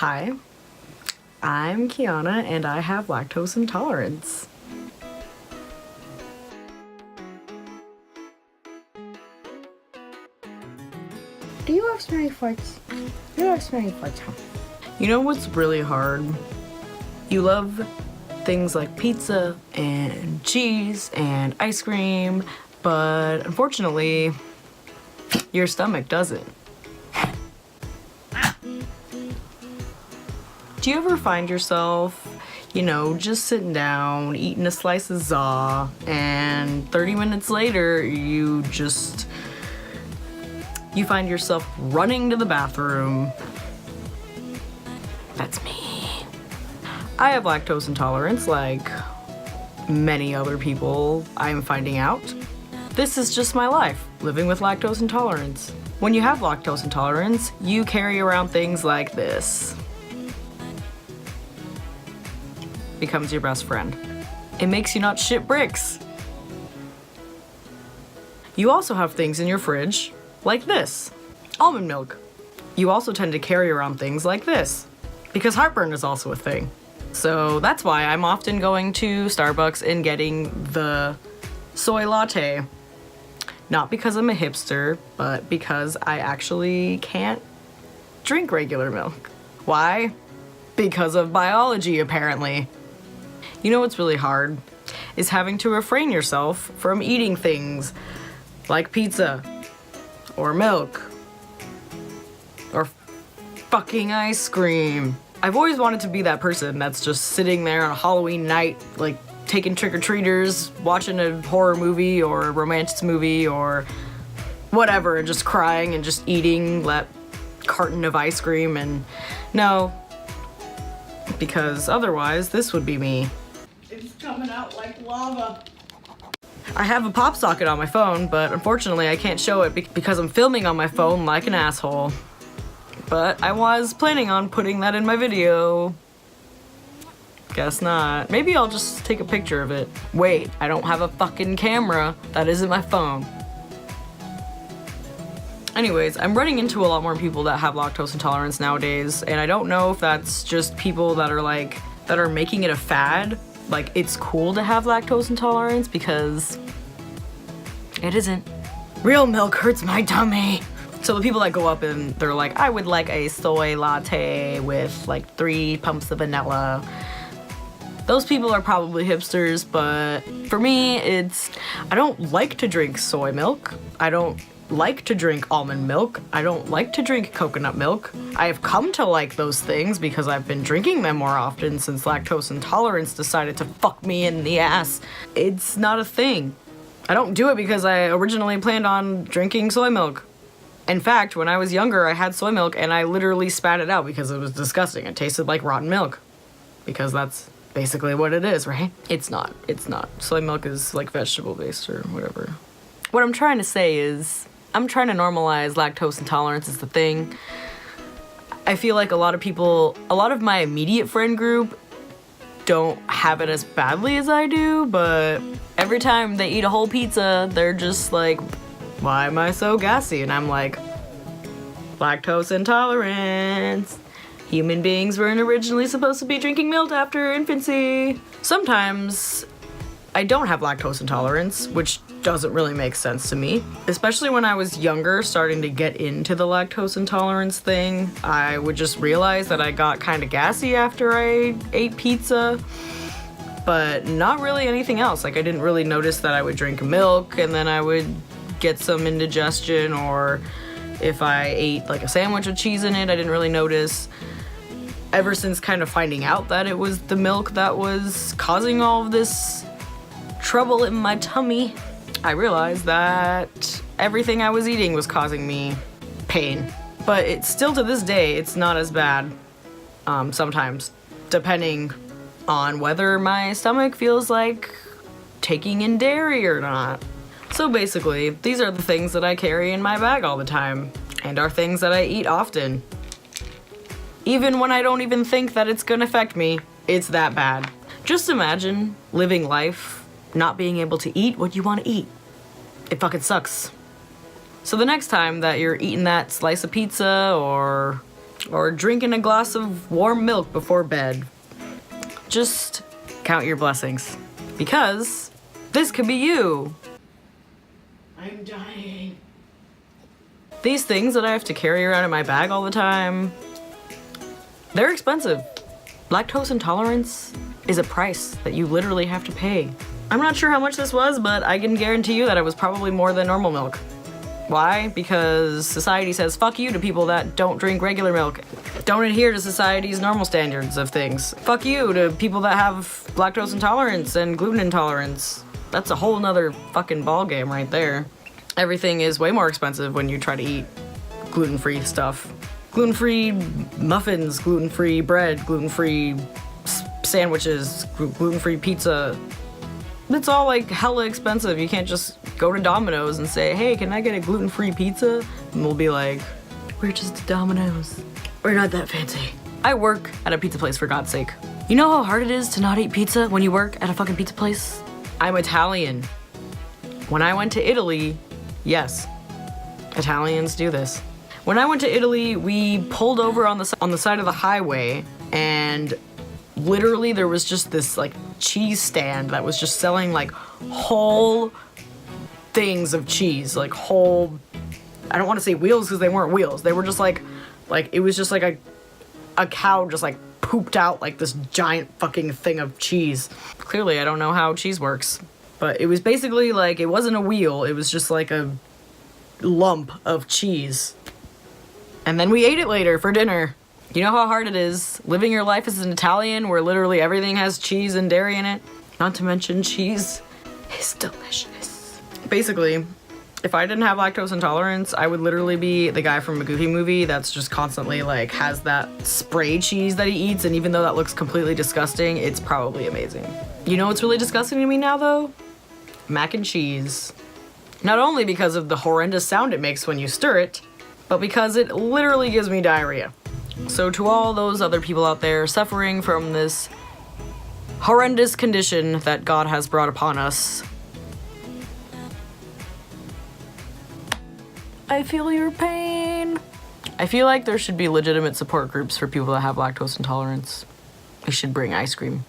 Hi, I'm Kiana and I have lactose intolerance. Do you have smelly farts? You have smelly farts, huh? You know what's really hard? You love things like pizza and cheese and ice cream, but unfortunately, your stomach doesn't. Do you ever find yourself, just sitting down, eating a slice of za, and 30 minutes later, you find yourself running to the bathroom? That's me. I have lactose intolerance, like many other people I'm finding out. This is just my life, living with lactose intolerance. When you have lactose intolerance, you carry around things like this. Becomes your best friend. It makes you not shit bricks. You also have things in your fridge like this, almond milk. You also tend to carry around things like this, because heartburn is also a thing. So that's why I'm often going to Starbucks and getting the soy latte. Not because I'm a hipster, but because I actually can't drink regular milk. Why? Because of biology, apparently. You know what's really hard? Is having to refrain yourself from eating things like pizza, or milk, or fucking ice cream. I've always wanted to be that person that's just sitting there on a Halloween night, like taking trick-or-treaters, watching a horror movie or a romance movie or whatever, and just crying and just eating that carton of ice cream. And no, because otherwise this would be me. It's coming out like lava. I have a pop socket on my phone, but unfortunately I can't show it because I'm filming on my phone like an asshole. But I was planning on putting that in my video. Guess not. Maybe I'll just take a picture of it. Wait, I don't have a fucking camera. That isn't my phone. Anyways, I'm running into a lot more people that have lactose intolerance nowadays, and I don't know if that's just people that are making it a fad. Like, it's cool to have lactose intolerance, because it isn't. Real milk hurts my tummy. So the people that go up and they're like, I would like a soy latte with like 3 pumps of vanilla. Those people are probably hipsters, but for me, I don't like to drink soy milk. I don't like to drink almond milk. I don't like to drink coconut milk. I have come to like those things because I've been drinking them more often since lactose intolerance decided to fuck me in the ass. It's not a thing. I don't do it because I originally planned on drinking soy milk. In fact, when I was younger, I had soy milk and I literally spat it out because it was disgusting. It tasted like rotten milk. Because that's basically what it is, right? It's not. Soy milk is like vegetable based or whatever. What I'm trying to say is, I'm trying to normalize lactose intolerance as the thing. I feel like a lot of my immediate friend group don't have it as badly as I do, but every time they eat a whole pizza, they're just like, why am I so gassy? And I'm like, lactose intolerance. Human beings weren't originally supposed to be drinking milk after infancy. Sometimes I don't have lactose intolerance, which doesn't really make sense to me. Especially when I was younger, starting to get into the lactose intolerance thing, I would just realize that I got kind of gassy after I ate pizza, but not really anything else. Like, I didn't really notice that I would drink milk and then I would get some indigestion, or if I ate like a sandwich with cheese in it, I didn't really notice. Ever since kind of finding out that it was the milk that was causing all of this trouble in my tummy, I realized that everything I was eating was causing me pain. But it's still, to this day, it's not as bad sometimes, depending on whether my stomach feels like taking in dairy or not. So basically, these are the things that I carry in my bag all the time, and are things that I eat often. Even when I don't even think that it's gonna affect me, it's that bad. Just imagine living life not being able to eat what you want to eat. It fucking sucks. So the next time that you're eating that slice of pizza or or drinking a glass of warm milk before bed. Just count your blessings, because this could be you. I'm dying. These things that I have to carry around in my bag all the time, they're expensive. Lactose intolerance is a price that you literally have to pay. I'm not sure how much this was, but I can guarantee you that it was probably more than normal milk. Why? Because society says fuck you to people that don't drink regular milk, don't adhere to society's normal standards of things. Fuck you to people that have lactose intolerance and gluten intolerance. That's a whole nother fucking ballgame right there. Everything is way more expensive when you try to eat gluten-free stuff. Gluten-free muffins, gluten-free bread, gluten-free sandwiches, gluten-free pizza. It's all like hella expensive. You can't just go to Domino's and say, hey, can I get a gluten-free pizza? And we'll be like, we're just Domino's. We're not that fancy. I work at a pizza place, for God's sake. You know how hard it is to not eat pizza when you work at a fucking pizza place? I'm Italian. When I went to Italy, yes, Italians do this. When I went to Italy, we pulled over on the side of the highway, and literally there was just this like cheese stand that was just selling like whole things of cheese, like whole, I don't want to say wheels because they weren't wheels. They were just like it was just like a cow just like pooped out like this giant fucking thing of cheese. Clearly I don't know how cheese works, but it was basically like, it wasn't a wheel, it was just like a lump of cheese. And then we ate it later for dinner. You know how hard it is living your life as an Italian where literally everything has cheese and dairy in it? Not to mention cheese is delicious. Basically, if I didn't have lactose intolerance, I would literally be the guy from a Goofy movie that's just constantly like has that spray cheese that he eats, and even though that looks completely disgusting, it's probably amazing. You know what's really disgusting to me now though? Mac and cheese. Not only because of the horrendous sound it makes when you stir it, but because it literally gives me diarrhea. So to all those other people out there suffering from this horrendous condition that God has brought upon us, I feel your pain. I feel like there should be legitimate support groups for people that have lactose intolerance. We should bring ice cream.